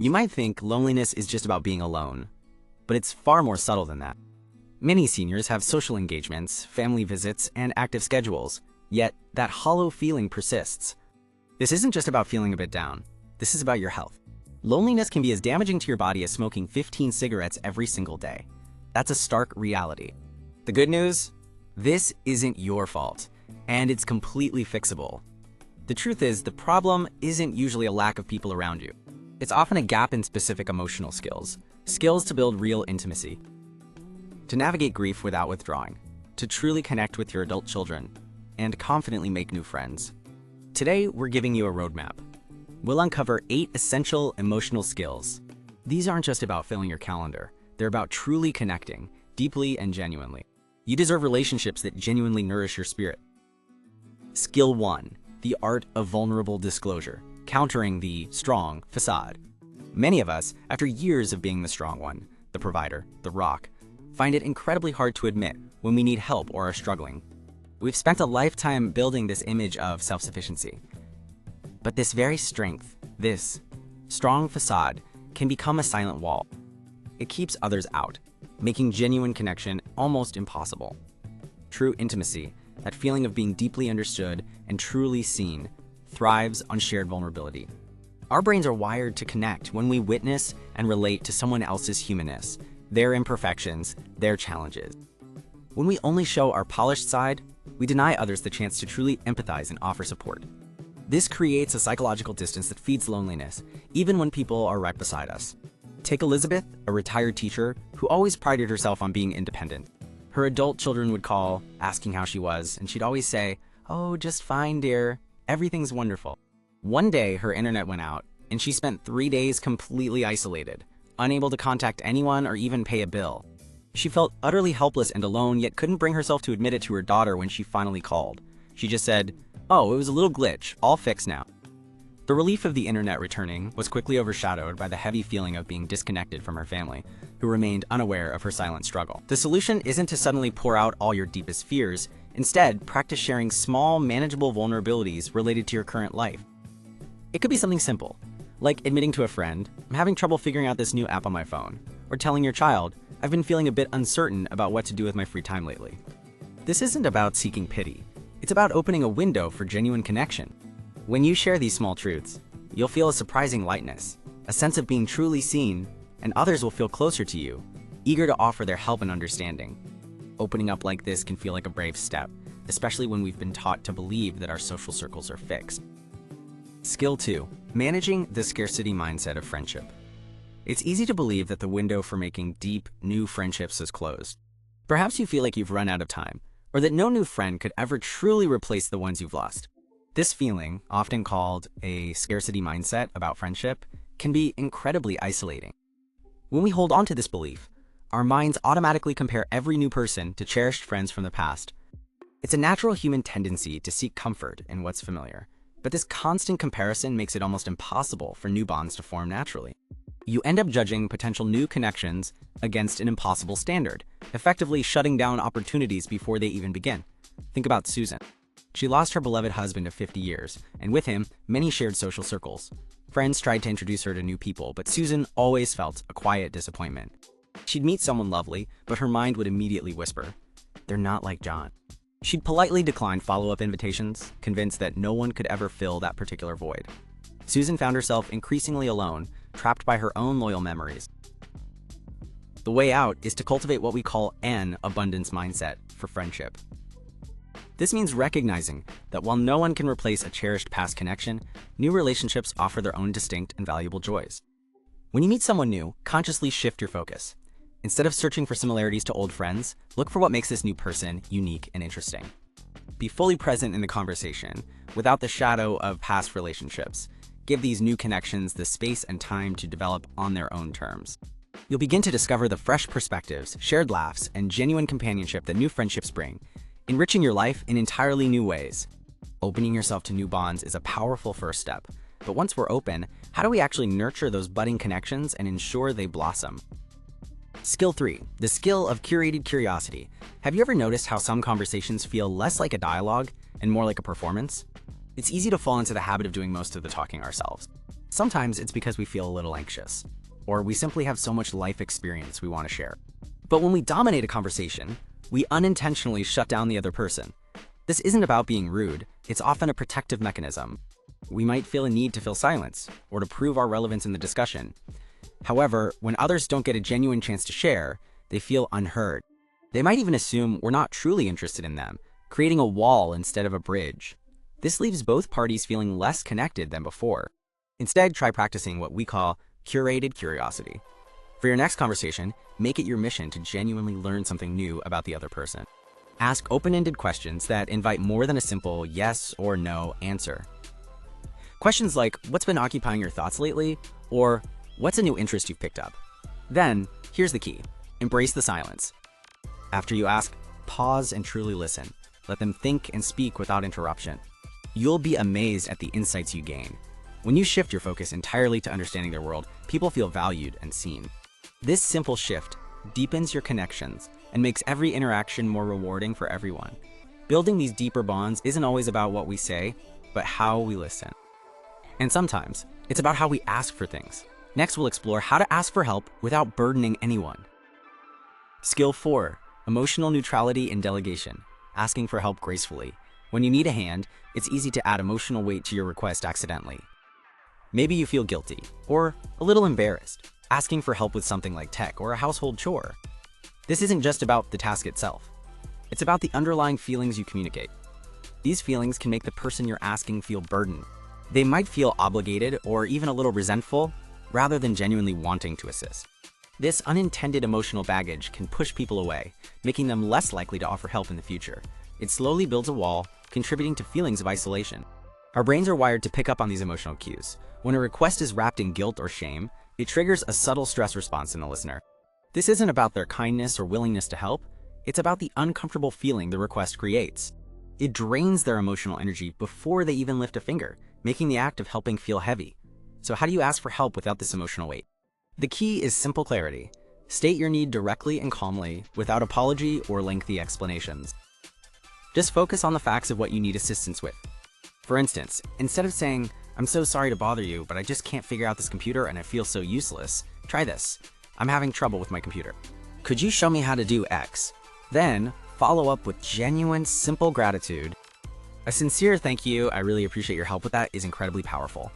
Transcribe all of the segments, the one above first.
You might think loneliness is just about being alone, but it's far more subtle than that. Many seniors have social engagements, family visits, and active schedules, yet that hollow feeling persists. This isn't just about feeling a bit down. This is about your health. Loneliness can be as damaging to your body as smoking 15 cigarettes every single day. That's a stark reality. The good news? This isn't your fault, and it's completely fixable. The truth is, the problem isn't usually a lack of people around you. It's often a gap in specific emotional skills to build real intimacy, to navigate grief without withdrawing, to truly connect with your adult children, and confidently make new friends. Today, we're giving you a roadmap. We'll uncover 8 essential emotional skills. These aren't just about filling your calendar. They're about truly connecting, deeply and genuinely. You deserve relationships that genuinely nourish your spirit. Skill 1, the art of vulnerable disclosure, countering the strong facade. Many of us, after years of being the strong one, the provider, the rock, find it incredibly hard to admit when we need help or are struggling. We've spent a lifetime building this image of self-sufficiency. But this very strength, this strong facade, can become a silent wall. It keeps others out, making genuine connection almost impossible. True intimacy, that feeling of being deeply understood and truly seen, thrives on shared vulnerability. Our brains are wired to connect when we witness and relate to someone else's humanness, their imperfections, their challenges. When we only show our polished side, we deny others the chance to truly empathize and offer support. This creates a psychological distance that feeds loneliness, even when people are right beside us. Take Elizabeth, a retired teacher who always prided herself on being independent. Her adult children would call, asking how she was, and she'd always say, "Oh, just fine, dear. Everything's wonderful." One day, her internet went out, and she spent 3 days completely isolated, unable to contact anyone or even pay a bill. She felt utterly helpless and alone, yet couldn't bring herself to admit it to her daughter when she finally called. She just said, "Oh, it was a little glitch, all fixed now." The relief of the internet returning was quickly overshadowed by the heavy feeling of being disconnected from her family, who remained unaware of her silent struggle. The solution isn't to suddenly pour out all your deepest fears. Instead, practice sharing small, manageable vulnerabilities related to your current life. It could be something simple, like admitting to a friend, "I'm having trouble figuring out this new app on my phone," or telling your child, "I've been feeling a bit uncertain about what to do with my free time lately." This isn't about seeking pity. It's about opening a window for genuine connection. When you share these small truths, you'll feel a surprising lightness, a sense of being truly seen, and others will feel closer to you, eager to offer their help and understanding. Opening up like this can feel like a brave step, especially when we've been taught to believe that our social circles are fixed. Skill 2, managing the scarcity mindset of friendship. It's easy to believe that the window for making deep, new friendships is closed. Perhaps you feel like you've run out of time, or that no new friend could ever truly replace the ones you've lost. This feeling, often called a scarcity mindset about friendship, can be incredibly isolating. When we hold on to this belief, our minds automatically compare every new person to cherished friends from the past. It's a natural human tendency to seek comfort in what's familiar, but this constant comparison makes it almost impossible for new bonds to form naturally. You end up judging potential new connections against an impossible standard, effectively shutting down opportunities before they even begin. Think about Susan. She lost her beloved husband of 50 years, and with him, many shared social circles. Friends tried to introduce her to new people, but Susan always felt a quiet disappointment. She'd meet someone lovely, but her mind would immediately whisper, "They're not like John." She'd politely decline follow-up invitations, convinced that no one could ever fill that particular void. Susan found herself increasingly alone, trapped by her own loyal memories. The way out is to cultivate what we call an abundance mindset for friendship. This means recognizing that while no one can replace a cherished past connection, new relationships offer their own distinct and valuable joys. When you meet someone new, consciously shift your focus. Instead of searching for similarities to old friends, look for what makes this new person unique and interesting. Be fully present in the conversation, without the shadow of past relationships. Give these new connections the space and time to develop on their own terms. You'll begin to discover the fresh perspectives, shared laughs, and genuine companionship that new friendships bring, enriching your life in entirely new ways. Opening yourself to new bonds is a powerful first step, but once we're open, how do we actually nurture those budding connections and ensure they blossom? Skill 3, the skill of curated curiosity. Have you ever noticed how some conversations feel less like a dialogue and more like a performance? It's easy to fall into the habit of doing most of the talking ourselves. Sometimes it's because we feel a little anxious, or we simply have so much life experience we want to share. But when we dominate a conversation, we unintentionally shut down the other person. This isn't about being rude, it's often a protective mechanism. We might feel a need to fill silence, or to prove our relevance in the discussion. However, when others don't get a genuine chance to share, they feel unheard. They might even assume we're not truly interested in them, creating a wall instead of a bridge. This leaves both parties feeling less connected than before. Instead, try practicing what we call curated curiosity. For your next conversation, make it your mission to genuinely learn something new about the other person. Ask open-ended questions that invite more than a simple yes or no answer. Questions like, what's been occupying your thoughts lately? Or, what's a new interest you've picked up? Then, here's the key. Embrace the silence. After you ask, pause and truly listen. Let them think and speak without interruption. You'll be amazed at the insights you gain. When you shift your focus entirely to understanding their world, people feel valued and seen. This simple shift deepens your connections and makes every interaction more rewarding for everyone. Building these deeper bonds isn't always about what we say, but how we listen. And sometimes, it's about how we ask for things. Next, we'll explore how to ask for help without burdening anyone. Skill 4, emotional neutrality and delegation, asking for help gracefully. When you need a hand, it's easy to add emotional weight to your request accidentally. Maybe you feel guilty, or a little embarrassed, asking for help with something like tech or a household chore. This isn't just about the task itself. It's about the underlying feelings you communicate. These feelings can make the person you're asking feel burdened. They might feel obligated or even a little resentful, rather than genuinely wanting to assist. This unintended emotional baggage can push people away, making them less likely to offer help in the future. It slowly builds a wall, contributing to feelings of isolation. Our brains are wired to pick up on these emotional cues. When a request is wrapped in guilt or shame, it triggers a subtle stress response in the listener. This isn't about their kindness or willingness to help, it's about the uncomfortable feeling the request creates. It drains their emotional energy before they even lift a finger, making the act of helping feel heavy. So how do you ask for help without this emotional weight? The key is simple clarity. State your need directly and calmly, without apology or lengthy explanations. Just focus on the facts of what you need assistance with. For instance, instead of saying, "I'm so sorry to bother you, but I just can't figure out this computer and I feel so useless," try this. "I'm having trouble with my computer. Could you show me how to do X?" Then, follow up with genuine, simple gratitude. A sincere "thank you, I really appreciate your help with that" is incredibly powerful.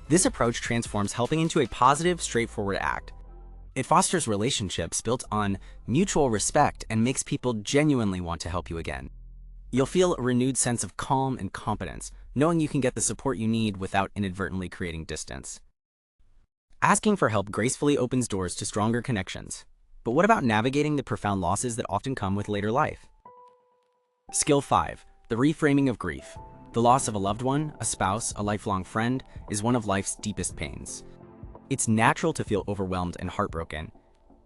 This approach transforms helping into a positive, straightforward act. It fosters relationships built on mutual respect and makes people genuinely want to help you again. You'll feel a renewed sense of calm and confidence, knowing you can get the support you need without inadvertently creating distance. Asking for help gracefully opens doors to stronger connections. But what about navigating the profound losses that often come with later life? Skill 5, the reframing of grief. The loss of a loved one, a spouse, a lifelong friend is one of life's deepest pains. It's natural to feel overwhelmed and heartbroken,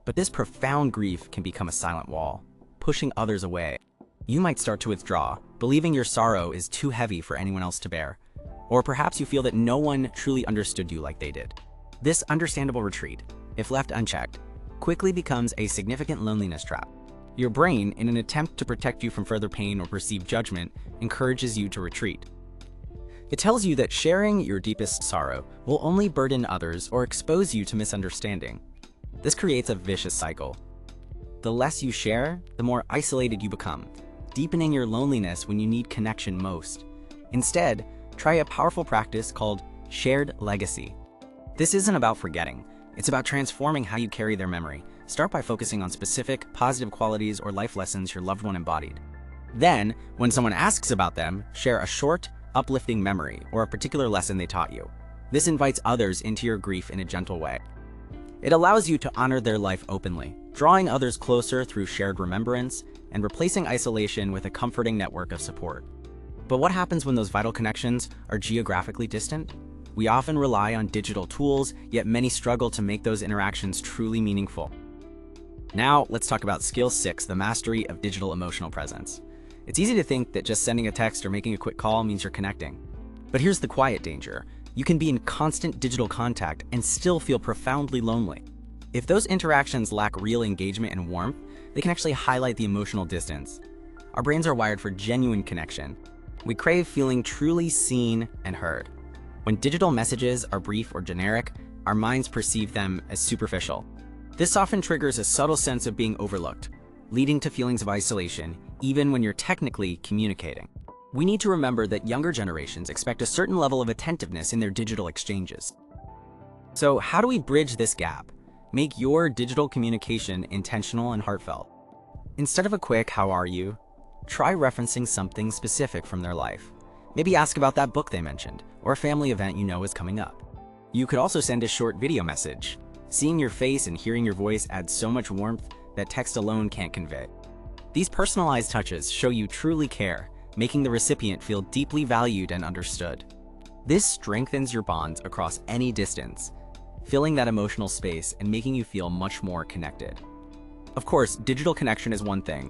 but this profound grief can become a silent wall, pushing others away. You might start to withdraw, believing your sorrow is too heavy for anyone else to bear. Or perhaps you feel that no one truly understood you like they did. This understandable retreat, if left unchecked, quickly becomes a significant loneliness trap. Your brain, in an attempt to protect you from further pain or perceived judgment, encourages you to retreat. It tells you that sharing your deepest sorrow will only burden others or expose you to misunderstanding. This creates a vicious cycle. The less you share, the more isolated you become, deepening your loneliness when you need connection most. Instead, try a powerful practice called shared legacy. This isn't about forgetting. It's about transforming how you carry their memory. Start by focusing on specific, positive qualities or life lessons your loved one embodied. Then, when someone asks about them, share a short, uplifting memory or a particular lesson they taught you. This invites others into your grief in a gentle way. It allows you to honor their life openly, drawing others closer through shared remembrance and replacing isolation with a comforting network of support. But what happens when those vital connections are geographically distant? We often rely on digital tools, yet many struggle to make those interactions truly meaningful. Now, let's talk about skill 6, the mastery of digital emotional presence. It's easy to think that just sending a text or making a quick call means you're connecting. But here's the quiet danger. You can be in constant digital contact and still feel profoundly lonely. If those interactions lack real engagement and warmth, they can actually highlight the emotional distance. Our brains are wired for genuine connection. We crave feeling truly seen and heard. When digital messages are brief or generic, our minds perceive them as superficial. This often triggers a subtle sense of being overlooked, leading to feelings of isolation, even when you're technically communicating. We need to remember that younger generations expect a certain level of attentiveness in their digital exchanges. So how do we bridge this gap? Make your digital communication intentional and heartfelt. Instead of a quick "how are you?", try referencing something specific from their life. Maybe ask about that book they mentioned, or a family event you know is coming up. You could also send a short video message. Seeing your face and hearing your voice adds so much warmth that text alone can't convey. These personalized touches show you truly care, making the recipient feel deeply valued and understood. This strengthens your bonds across any distance, filling that emotional space and making you feel much more connected. Of course, digital connection is one thing,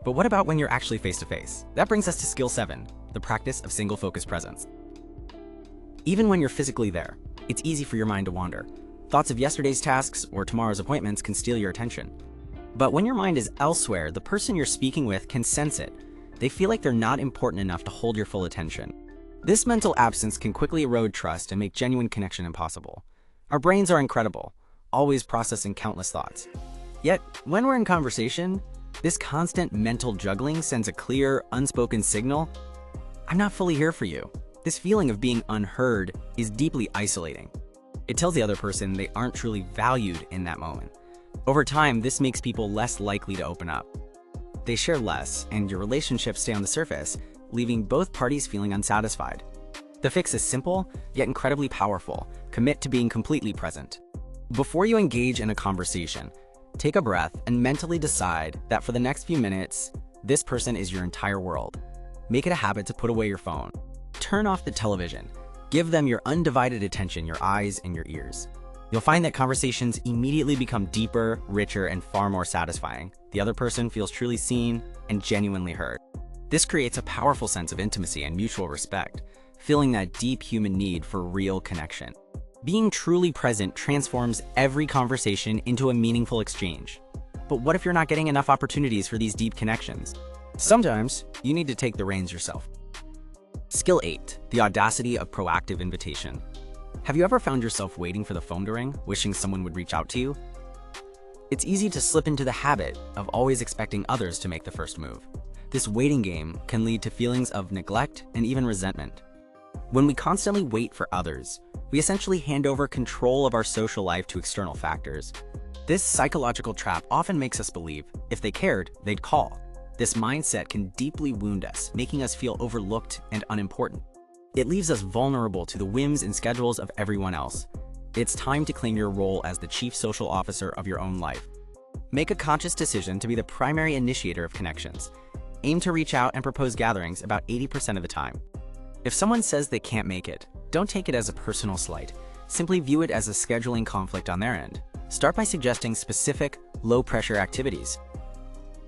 but what about when you're actually face-to-face? That brings us to skill 7, the practice of single-focus presence. Even when you're physically there, it's easy for your mind to wander. Thoughts of yesterday's tasks or tomorrow's appointments can steal your attention. But when your mind is elsewhere, the person you're speaking with can sense it. They feel like they're not important enough to hold your full attention. This mental absence can quickly erode trust and make genuine connection impossible. Our brains are incredible, always processing countless thoughts. Yet, when we're in conversation, this constant mental juggling sends a clear, unspoken signal: I'm not fully here for you. This feeling of being unheard is deeply isolating. It tells the other person they aren't truly valued in that moment. Over time, this makes people less likely to open up. They share less, and your relationships stay on the surface, leaving both parties feeling unsatisfied. The fix is simple, yet incredibly powerful. Commit to being completely present. Before you engage in a conversation, take a breath and mentally decide that for the next few minutes, this person is your entire world. Make it a habit to put away your phone. Turn off the television. Give them your undivided attention, your eyes and your ears. You'll find that conversations immediately become deeper, richer, and far more satisfying. The other person feels truly seen and genuinely heard. This creates a powerful sense of intimacy and mutual respect, filling that deep human need for real connection. Being truly present transforms every conversation into a meaningful exchange. But what if you're not getting enough opportunities for these deep connections? Sometimes you need to take the reins yourself. Skill 8, the audacity of proactive invitation. Have you ever found yourself waiting for the phone to ring, wishing someone would reach out to you? It's easy to slip into the habit of always expecting others to make the first move. This waiting game can lead to feelings of neglect and even resentment. When we constantly wait for others, we essentially hand over control of our social life to external factors. This psychological trap often makes us believe if they cared, they'd call. This mindset can deeply wound us, making us feel overlooked and unimportant. It leaves us vulnerable to the whims and schedules of everyone else. It's time to claim your role as the chief social officer of your own life. Make a conscious decision to be the primary initiator of connections. Aim to reach out and propose gatherings about 80% of the time. If someone says they can't make it, don't take it as a personal slight. Simply view it as a scheduling conflict on their end. Start by suggesting specific, low-pressure activities.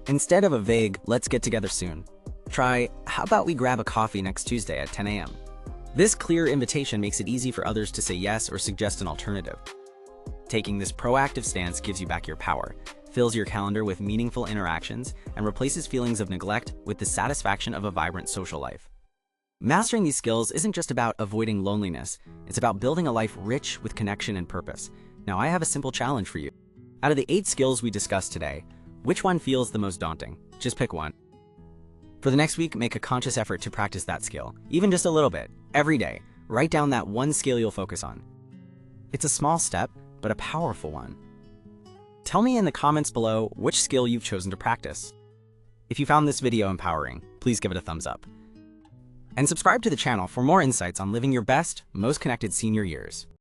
Instead of a vague, "let's get together soon," try, "how about we grab a coffee next Tuesday at 10 a.m.?" This clear invitation makes it easy for others to say yes or suggest an alternative. Taking this proactive stance gives you back your power, fills your calendar with meaningful interactions, and replaces feelings of neglect with the satisfaction of a vibrant social life. Mastering these skills isn't just about avoiding loneliness, it's about building a life rich with connection and purpose. Now, I have a simple challenge for you. Out of the 8 skills we discussed today, which one feels the most daunting? Just pick one. For the next week, make a conscious effort to practice that skill, even just a little bit, every day. Write down that one skill you'll focus on. It's a small step, but a powerful one. Tell me in the comments below which skill you've chosen to practice. If you found this video empowering, please give it a thumbs up. And subscribe to the channel for more insights on living your best, most connected senior years.